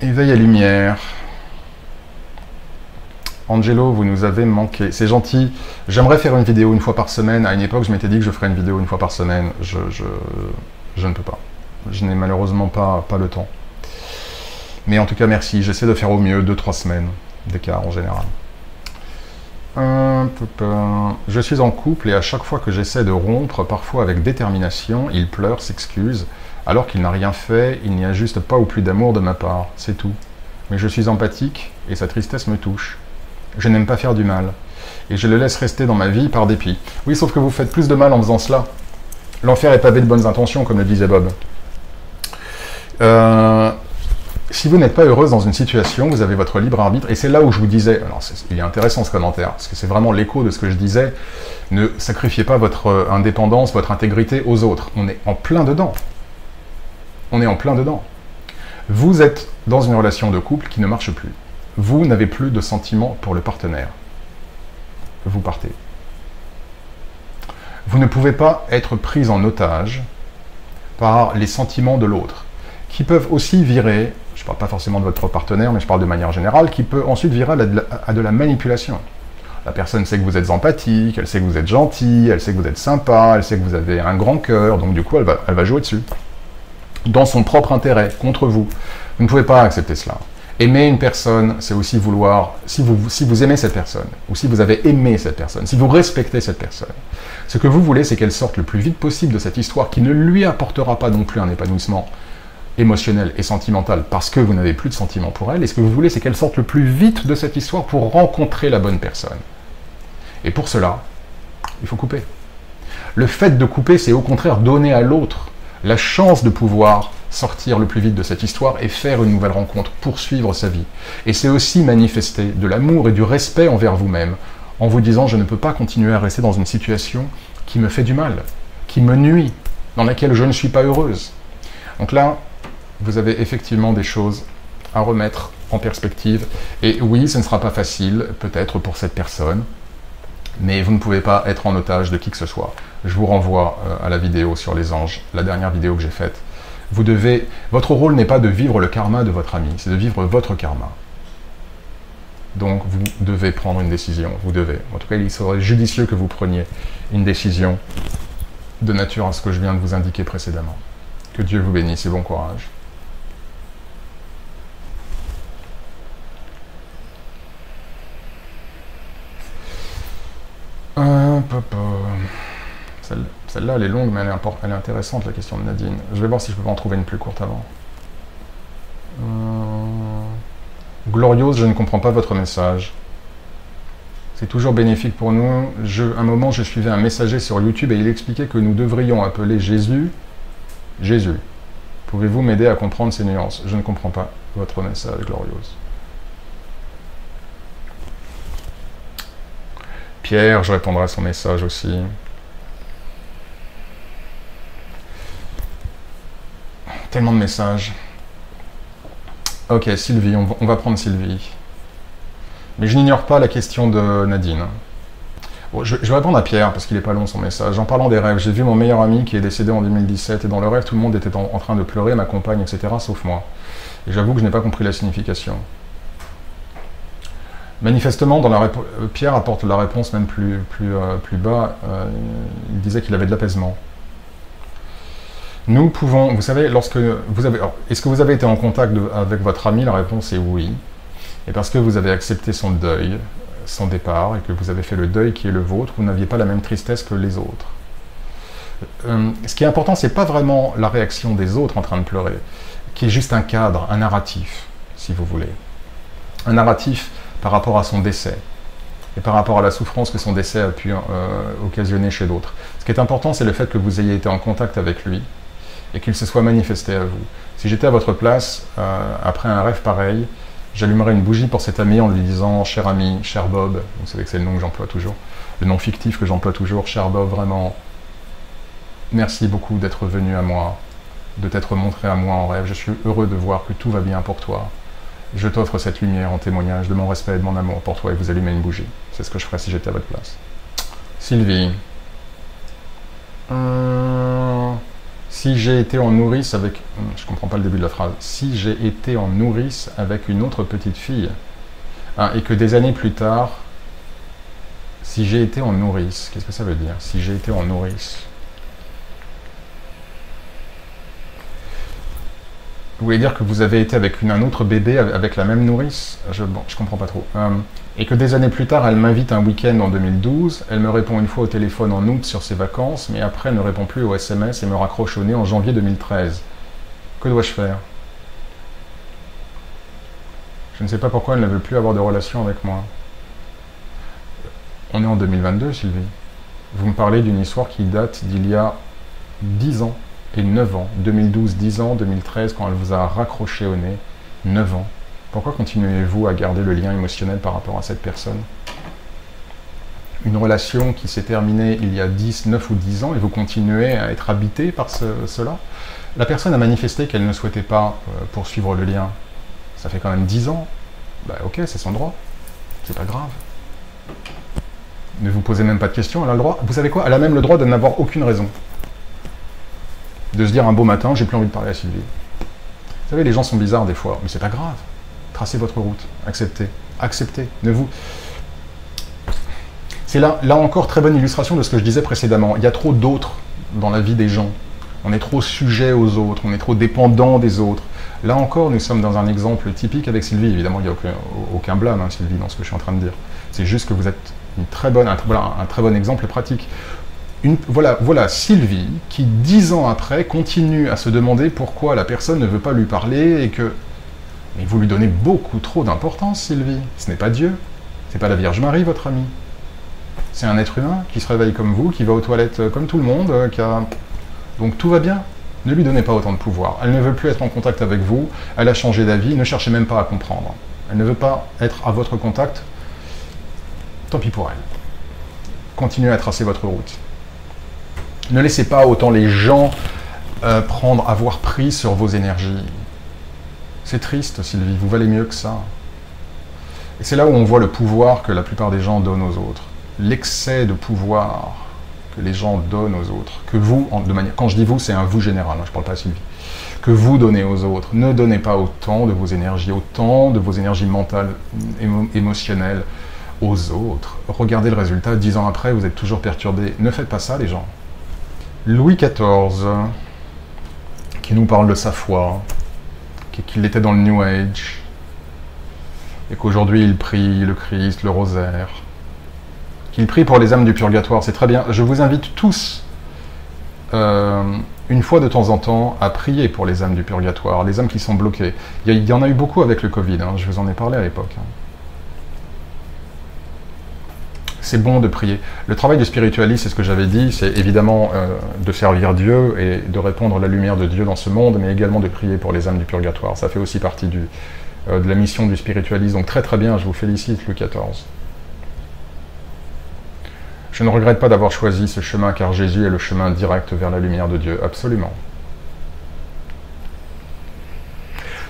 Speaker 1: Éveil à lumière. Angelo, vous nous avez manqué. C'est gentil. J'aimerais faire une vidéo une fois par semaine. À une époque, je m'étais dit que je ferais une vidéo une fois par semaine. Je ne peux pas. Je n'ai malheureusement pas le temps. Mais en tout cas, merci. J'essaie de faire au mieux 2-3 semaines d'écart en général. Je suis en couple et à chaque fois que j'essaie de rompre, parfois avec détermination, il pleure, s'excuse, alors qu'il n'a rien fait, il n'y a juste pas ou plus d'amour de ma part, c'est tout. Mais je suis empathique et sa tristesse me touche. Je n'aime pas faire du mal, et je le laisse rester dans ma vie par dépit. Oui, sauf que vous faites plus de mal en faisant cela. L'enfer est pavé de bonnes intentions, comme le disait Bob. Si vous n'êtes pas heureuse dans une situation, vous avez votre libre arbitre, et c'est là où je vous disais, alors il est intéressant ce commentaire, parce que c'est vraiment l'écho de ce que je disais, ne sacrifiez pas votre indépendance, votre intégrité aux autres. On est en plein dedans. On est en plein dedans. Vous êtes dans une relation de couple qui ne marche plus. Vous n'avez plus de sentiments pour le partenaire. Vous partez. Vous ne pouvez pas être pris en otage par les sentiments de l'autre, qui peuvent aussi virer, je ne parle pas forcément de votre partenaire, mais je parle de manière générale, qui peut ensuite virer à de la manipulation. La personne sait que vous êtes empathique, elle sait que vous êtes gentil, elle sait que vous êtes sympa, elle sait que vous avez un grand cœur, donc du coup elle va jouer dessus. Dans son propre intérêt, contre vous. Vous ne pouvez pas accepter cela. Aimer une personne, c'est aussi vouloir, si vous aimez cette personne, ou si vous avez aimé cette personne, si vous respectez cette personne, ce que vous voulez, c'est qu'elle sorte le plus vite possible de cette histoire qui ne lui apportera pas non plus un épanouissement émotionnel et sentimental parce que vous n'avez plus de sentiments pour elle, et ce que vous voulez, c'est qu'elle sorte le plus vite de cette histoire pour rencontrer la bonne personne. Et pour cela, il faut couper. Le fait de couper, c'est au contraire donner à l'autre la chance de pouvoir sortir le plus vite de cette histoire et faire une nouvelle rencontre, poursuivre sa vie. Et c'est aussi manifester de l'amour et du respect envers vous-même, en vous disant « je ne peux pas continuer à rester dans une situation qui me fait du mal, qui me nuit, dans laquelle je ne suis pas heureuse ». Donc là, vous avez effectivement des choses à remettre en perspective. Et oui, ce ne sera pas facile, peut-être pour cette personne, mais vous ne pouvez pas être en otage de qui que ce soit. Je vous renvoie à la vidéo sur les anges, la dernière vidéo que j'ai faite. Votre rôle n'est pas de vivre le karma de votre ami, c'est de vivre votre karma. Donc vous devez prendre une décision, vous devez. En tout cas, il serait judicieux que vous preniez une décision de nature à ce que je viens de vous indiquer précédemment. Que Dieu vous bénisse et bon courage. Celle-là, elle est longue, mais elle est intéressante, la question de Nadine. Je vais voir si je peux en trouver une plus courte avant. Gloriose, je ne comprends pas votre message. C'est toujours bénéfique pour nous. Un moment, je suivais un messager sur YouTube et il expliquait que nous devrions appeler Jésus, Jésus. Pouvez-vous m'aider à comprendre ces nuances? Je ne comprends pas votre message, Gloriose. Pierre, je répondrai à son message aussi. Tellement de messages. Ok, Sylvie, on va prendre Sylvie. Mais je n'ignore pas la question de Nadine. Bon, je vais répondre à Pierre, parce qu'il n'est pas long son message. En parlant des rêves, j'ai vu mon meilleur ami qui est décédé en 2017, et dans le rêve, tout le monde était en train de pleurer, ma compagne, etc., sauf moi. Et j'avoue que je n'ai pas compris la signification. Manifestement, Pierre apporte la réponse même plus bas. Il disait qu'il avait de l'apaisement. Nous pouvons, vous savez, lorsque vous avez... Est-ce que vous avez été en contact avec votre ami? La réponse est oui. Et parce que vous avez accepté son deuil, son départ, et que vous avez fait le deuil qui est le vôtre, vous n'aviez pas la même tristesse que les autres. Ce qui est important, c'est pas vraiment la réaction des autres en train de pleurer, qui est juste un cadre, un narratif, si vous voulez. Un narratif par rapport à son décès, et par rapport à la souffrance que son décès a pu occasionner chez d'autres. Ce qui est important, c'est le fait que vous ayez été en contact avec lui, et qu'il se soit manifesté à vous. Si j'étais à votre place, après un rêve pareil, j'allumerais une bougie pour cet ami en lui disant « Cher ami, cher Bob », vous savez que c'est le nom que j'emploie toujours, le nom fictif que j'emploie toujours, « Cher Bob, vraiment, merci beaucoup d'être venu à moi, de t'être montré à moi en rêve, je suis heureux de voir que tout va bien pour toi. Je t'offre cette lumière en témoignage de mon respect et de mon amour pour toi » et vous allumez une bougie. C'est ce que je ferais si j'étais à votre place. Sylvie. Si j'ai été en nourrice avec... Je comprends pas le début de la phrase. Si j'ai été en nourrice avec une autre petite fille, et que des années plus tard, si j'ai été en nourrice, qu'est-ce que ça veut dire? Si j'ai été en nourrice. Vous voulez dire que vous avez été avec un autre bébé avec la même nourrice? Je comprends pas trop. Et que des années plus tard, elle m'invite un week-end en 2012, elle me répond une fois au téléphone en août sur ses vacances, mais après elle ne répond plus au SMS et me raccroche au nez en janvier 2013. Que dois-je faire? Je ne sais pas pourquoi elle ne veut plus avoir de relation avec moi. On est en 2022, Sylvie. Vous me parlez d'une histoire qui date d'il y a 10 ans et 9 ans. 2012, 10 ans, 2013, quand elle vous a raccroché au nez, 9 ans. Pourquoi continuez-vous à garder le lien émotionnel par rapport à cette personne? Une relation qui s'est terminée il y a 10, 9 ou 10 ans et vous continuez à être habité par cela? La personne a manifesté qu'elle ne souhaitait pas poursuivre le lien. Ça fait quand même 10 ans. Bah ok, c'est son droit. C'est pas grave. Ne vous posez même pas de questions, elle a le droit. Vous savez quoi? Elle a même le droit de n'avoir aucune raison. De se dire un beau matin, j'ai plus envie de parler à Sylvie. Vous savez, les gens sont bizarres des fois, mais c'est pas grave. Tracez votre route, acceptez, acceptez, ne vous... C'est là encore très bonne illustration de ce que je disais précédemment. Il y a trop d'autres dans la vie des gens. On est trop sujet aux autres, on est trop dépendant des autres. Là encore, nous sommes dans un exemple typique avec Sylvie. Évidemment, il n'y a aucun blâme, hein, Sylvie, dans ce que je suis en train de dire. C'est juste que vous êtes un très bon exemple pratique. Voilà Sylvie qui, 10 ans après, continue à se demander pourquoi la personne ne veut pas lui parler et que... Mais vous lui donnez beaucoup trop d'importance, Sylvie. Ce n'est pas Dieu. C'est pas la Vierge Marie, votre ami. C'est un être humain qui se réveille comme vous, qui va aux toilettes comme tout le monde, Donc tout va bien. Ne lui donnez pas autant de pouvoir. Elle ne veut plus être en contact avec vous. Elle a changé d'avis. Ne cherchez même pas à comprendre. Elle ne veut pas être à votre contact. Tant pis pour elle. Continuez à tracer votre route. Ne laissez pas autant les gens avoir pris sur vos énergies. C'est triste, Sylvie, vous valez mieux que ça. Et c'est là où on voit le pouvoir que la plupart des gens donnent aux autres. L'excès de pouvoir que les gens donnent aux autres. Que vous, quand je dis vous, c'est un vous général, hein, je ne parle pas à Sylvie. Que vous donnez aux autres. Ne donnez pas autant de vos énergies mentales, émotionnelles aux autres. Regardez le résultat, 10 ans après, vous êtes toujours perturbé. Ne faites pas ça, les gens. Louis XIV, qui nous parle de sa foi, qu'il était dans le New Age, et qu'aujourd'hui il prie le Christ, le rosaire, qu'il prie pour les âmes du purgatoire, c'est très bien. Je vous invite tous, une fois de temps en temps, à prier pour les âmes du purgatoire, les âmes qui sont bloquées. Il y en a eu beaucoup avec le Covid, hein, je vous en ai parlé à l'époque. Hein. C'est bon de prier. Le travail du spiritualiste, c'est ce que j'avais dit, c'est évidemment de servir Dieu et de répandre la lumière de Dieu dans ce monde, mais également de prier pour les âmes du purgatoire. Ça fait aussi partie de la mission du spiritualiste. Donc très très bien, je vous félicite, Louis XIV. Je ne regrette pas d'avoir choisi ce chemin, car Jésus est le chemin direct vers la lumière de Dieu, absolument.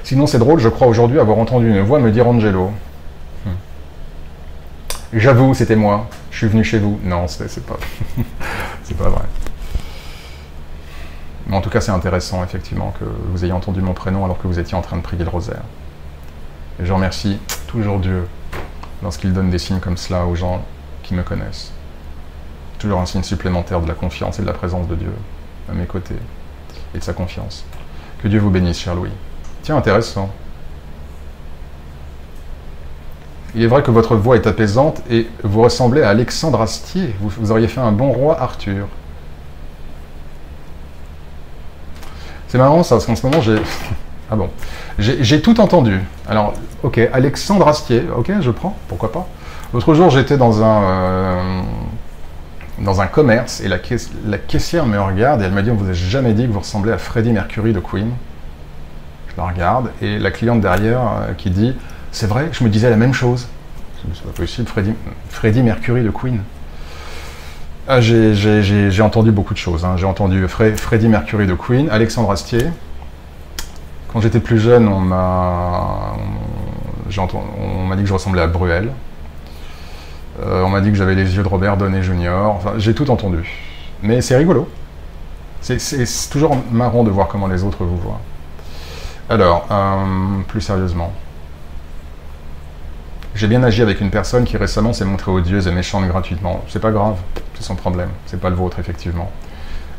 Speaker 1: Sinon c'est drôle, je crois aujourd'hui avoir entendu une voix me dire « Angelo ». J'avoue, c'était moi. Je suis venu chez vous. Non, c'est pas... c'est pas vrai. Mais en tout cas, c'est intéressant, effectivement, que vous ayez entendu mon prénom alors que vous étiez en train de prier le rosaire. Et je remercie toujours Dieu lorsqu'il donne des signes comme cela aux gens qui me connaissent. Toujours un signe supplémentaire de la confiance et de la présence de Dieu à mes côtés, et de sa confiance. Que Dieu vous bénisse, cher Louis. Tiens, intéressant. Il est vrai que votre voix est apaisante et vous ressemblez à Alexandre Astier. Vous auriez fait un bon roi Arthur. C'est marrant ça, parce qu'en ce moment j'ai... Ah bon. J'ai tout entendu. Alors, ok, Alexandre Astier, ok, je prends, pourquoi pas. L'autre jour, j'étais dans un commerce et la caissière me regarde et elle m'a dit, on vous a jamais dit que vous ressemblez à Freddie Mercury de Queen. Je la regarde et la cliente derrière qui dit, c'est vrai, je me disais la même chose. C'est pas possible, Freddie Mercury de Queen. Ah, j'ai entendu beaucoup de choses. Hein. J'ai entendu Freddie Mercury de Queen, Alexandre Astier. Quand j'étais plus jeune, on m'a dit que je ressemblais à Bruel. On m'a dit que j'avais les yeux de Robert Downey Jr. Enfin, j'ai tout entendu. Mais c'est rigolo. C'est toujours marrant de voir comment les autres vous voient. Alors, plus sérieusement. J'ai bien agi avec une personne qui récemment s'est montrée odieuse et méchante gratuitement. C'est pas grave, c'est son problème. C'est pas le vôtre, effectivement.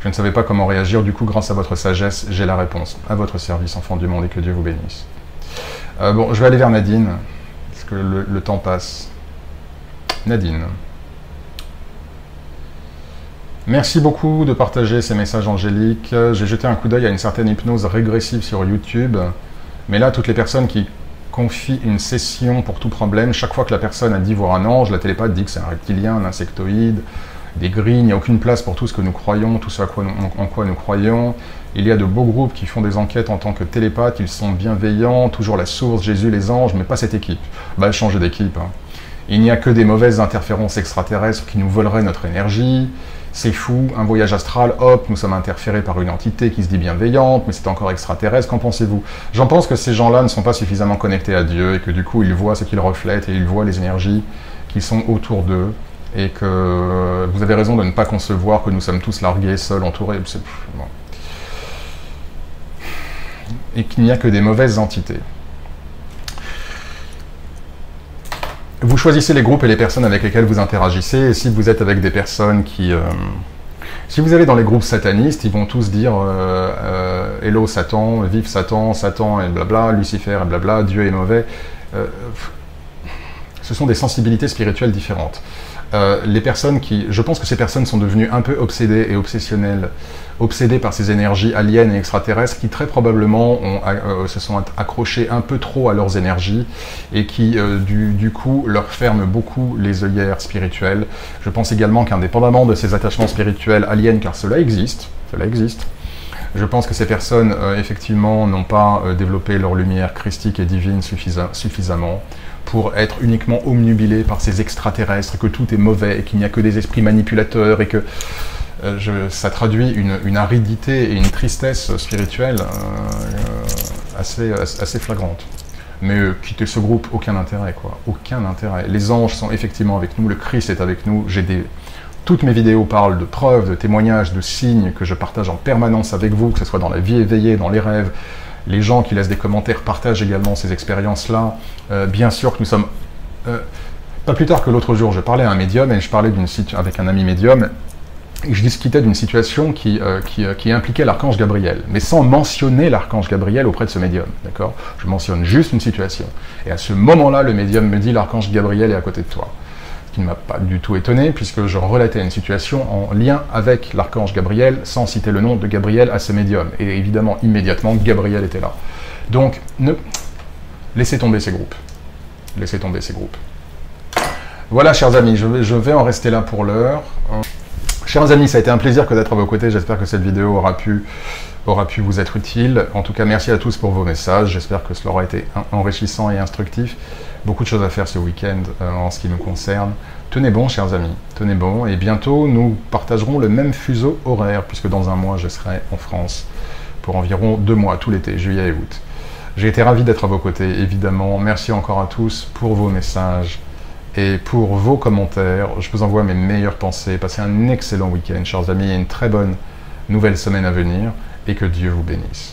Speaker 1: Je ne savais pas comment réagir, du coup, grâce à votre sagesse, j'ai la réponse. À votre service, enfant du monde, et que Dieu vous bénisse. Bon, je vais aller vers Nadine, parce que le temps passe. Nadine. Merci beaucoup de partager ces messages angéliques. J'ai jeté un coup d'œil à une certaine hypnose régressive sur YouTube, mais là, toutes les personnes qui confient une session pour tout problème, chaque fois que la personne a dit voir un ange, la télépathe dit que c'est un reptilien, un insectoïde, des grilles, il n'y a aucune place pour tout ce que nous croyons, tout ce en quoi nous croyons. Il y a de beaux groupes qui font des enquêtes en tant que télépathes, ils sont bienveillants, toujours la source, Jésus, les anges, mais pas cette équipe. Bah, changer d'équipe. Hein. Il n'y a que des mauvaises interférences extraterrestres qui nous voleraient notre énergie. C'est fou, un voyage astral, hop, nous sommes interférés par une entité qui se dit bienveillante, mais c'est encore extraterrestre, qu'en pensez-vous? J'en pense que ces gens-là ne sont pas suffisamment connectés à Dieu, et que du coup ils voient ce qu'ils reflètent, et ils voient les énergies qui sont autour d'eux, et que vous avez raison de ne pas concevoir que nous sommes tous largués, seuls, entourés, bon. Et qu'il n'y a que des mauvaises entités. Vous choisissez les groupes et les personnes avec lesquelles vous interagissez, et si vous êtes avec des personnes qui... si vous allez dans les groupes satanistes, ils vont tous dire Hello Satan, vive Satan, Satan et blabla, Lucifer et blabla, Dieu est mauvais. Ce sont des sensibilités spirituelles différentes. Les personnes qui... Je pense que ces personnes sont devenues un peu obsédées et obsédées par ces énergies aliens et extraterrestres qui très probablement se sont accrochées un peu trop à leurs énergies et qui du coup leur ferment beaucoup les œillères spirituelles. Je pense également qu'indépendamment de ces attachements spirituels aliens, car cela existe, je pense que ces personnes effectivement n'ont pas développé leur lumière christique et divine suffisamment pour être uniquement omnubilés par ces extraterrestres, que tout est mauvais, et qu'il n'y a que des esprits manipulateurs, et que ça traduit une aridité et une tristesse spirituelle assez flagrante. Mais quitter ce groupe, aucun intérêt, quoi. Aucun intérêt. Les anges sont effectivement avec nous, le Christ est avec nous, toutes mes vidéos parlent de preuves, de témoignages, de signes que je partage en permanence avec vous, que ce soit dans la vie éveillée, dans les rêves. Les gens qui laissent des commentaires partagent également ces expériences-là. Bien sûr que nous sommes... pas plus tard que l'autre jour, je parlais à un médium, et je parlais avec un ami médium, et je discutais d'une situation qui impliquait l'archange Gabriel, mais sans mentionner l'archange Gabriel auprès de ce médium, d'accord? Je mentionne juste une situation. Et à ce moment-là, le médium me dit « l'archange Gabriel est à côté de toi ». Ce qui ne m'a pas du tout étonné, puisque je relatais une situation en lien avec l'archange Gabriel, sans citer le nom de Gabriel à ce médium. Et évidemment, immédiatement, Gabriel était là. Donc, laissez tomber ces groupes. Laissez tomber ces groupes. Voilà, chers amis, je vais en rester là pour l'heure. Chers amis, ça a été un plaisir d'être à vos côtés. J'espère que cette vidéo aura pu vous être utile. En tout cas, merci à tous pour vos messages. J'espère que cela aura été enrichissant et instructif. Beaucoup de choses à faire ce week-end en ce qui nous concerne. Tenez bon, chers amis, tenez bon. Et bientôt, nous partagerons le même fuseau horaire, puisque dans un mois, je serai en France pour environ 2 mois, tout l'été, juillet et août. J'ai été ravi d'être à vos côtés, évidemment. Merci encore à tous pour vos messages et pour vos commentaires. Je vous envoie mes meilleures pensées. Passez un excellent week-end, chers amis, et une très bonne nouvelle semaine à venir. Et que Dieu vous bénisse.